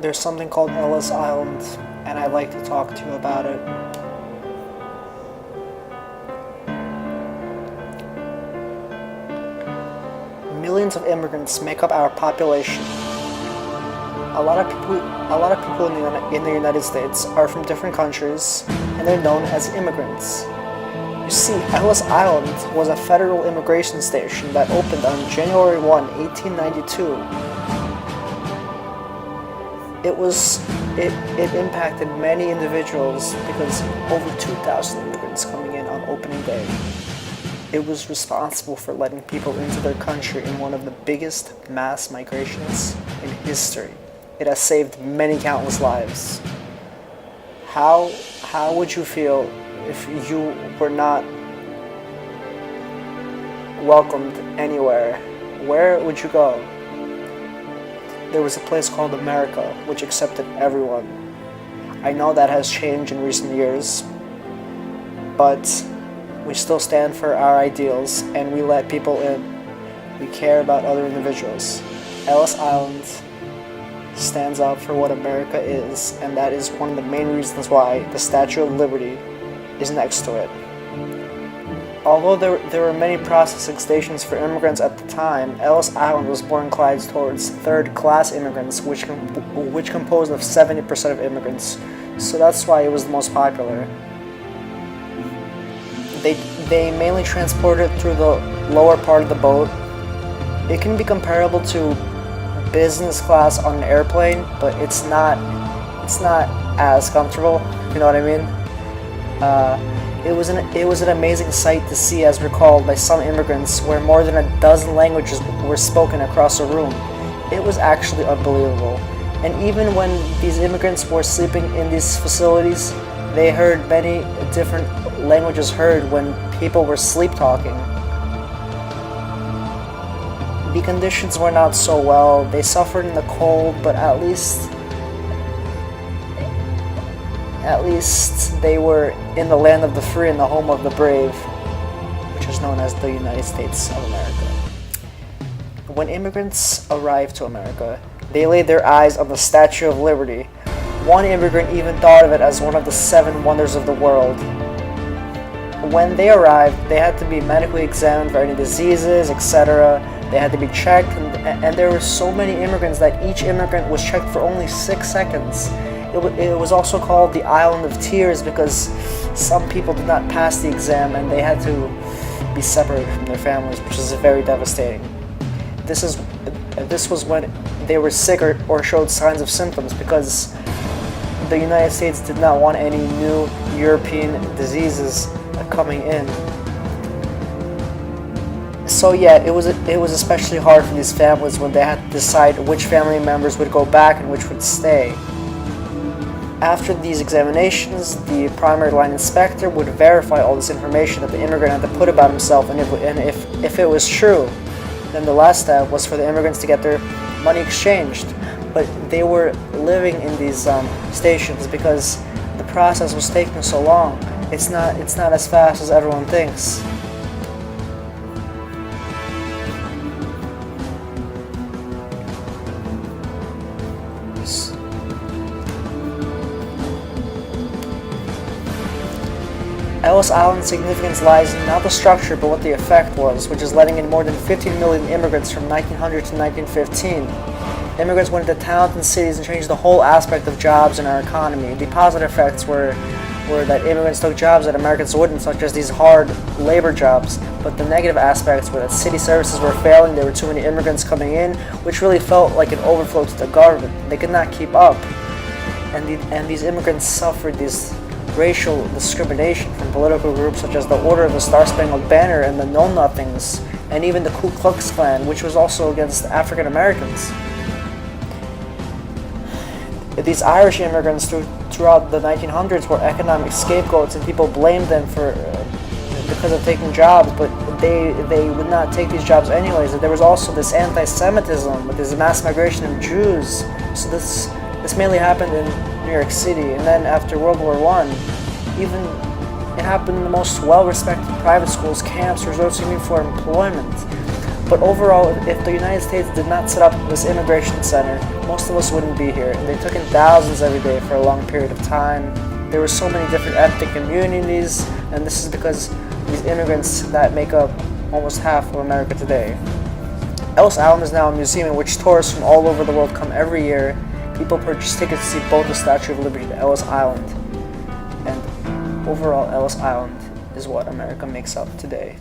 There's something called Ellis Island, and I'd like to talk to you about it. Millions of immigrants make up our population. A lot of people in the United States are from different countries, and they're known as immigrants. You see, Ellis Island was a federal immigration station that opened on January 1, 1892. It impacted many individuals because over 2,000 immigrants coming in on opening day. It was responsible for letting people into their country in one of the biggest mass migrations in history. It has saved many countless lives. How would you feel if you were not welcomed anywhere? Where would you go? There was a place called America, which accepted everyone. I know that has changed in recent years, but we still stand for our ideals and we let people in. We care about other individuals. Ellis Island stands up for what America is, and that is one of the main reasons why the Statue of Liberty is next to it. Although there were many processing stations for immigrants at the time, Ellis Island was more inclined towards third-class immigrants, which composed of 70% of immigrants. So that's why it was the most popular. They mainly transported through the lower part of the boat. It can be comparable to business class on an airplane, but it's not as comfortable. You know what I mean? It was an amazing sight to see, as recalled by some immigrants, where more than a dozen languages were spoken across a room. It was actually unbelievable. And even when these immigrants were sleeping in these facilities, they heard many different languages heard when people were sleep talking. The conditions were not so well. They suffered in the cold, but at least they were in the land of the free and the home of the brave, which is known as the United States of America. When immigrants arrived to America, they laid their eyes on the Statue of Liberty. One immigrant even thought of it as one of the 7 wonders of the world. When they arrived, they had to be medically examined for any diseases, etc. They had to be checked, and there were so many immigrants that each immigrant was checked for only 6 seconds. It was also called the Island of Tears because some people did not pass the exam and they had to be separated from their families, which is very devastating. This was when they were sick or showed signs of symptoms, because the United States did not want any new European diseases coming in. So yeah, it was especially hard for these families when they had to decide which family members would go back and which would stay. After these examinations, the primary line inspector would verify all this information that the immigrant had to put about himself, and if it was true, then the last step was for the immigrants to get their money exchanged. But they were living in these stations because the process was taking so long. It's not as fast as everyone thinks. Ellis Island's significance lies in not the structure but what the effect was, which is letting in more than 15 million immigrants from 1900 to 1915. Immigrants went into towns and cities and changed the whole aspect of jobs in our economy. The positive effects were that immigrants took jobs that Americans wouldn't, such as these hard labor jobs. But the negative aspects were that city services were failing, there were too many immigrants coming in, which really felt like an overflow to the government. They could not keep up. And these immigrants suffered these racial discrimination from political groups such as the Order of the Star-Spangled Banner and the Know-Nothings, and even the Ku Klux Klan, which was also against African Americans. These Irish immigrants throughout the 1900s were economic scapegoats, and people blamed them because of taking jobs, but they would not take these jobs anyways. And there was also this anti-Semitism with this mass migration of Jews. So this mainly happened in New York City, and then after World War I, even it happened in the most well-respected private schools, camps, resorts, even for employment. But overall, if the United States did not set up this immigration center, most of us wouldn't be here. They took in thousands every day for a long period of time. There were so many different ethnic communities, and this is because these immigrants that make up almost half of America today. Ellis Island is now a museum in which tourists from all over the world come every year. People purchase tickets to see both the Statue of Liberty and Ellis Island. And overall, Ellis Island is what America makes up today.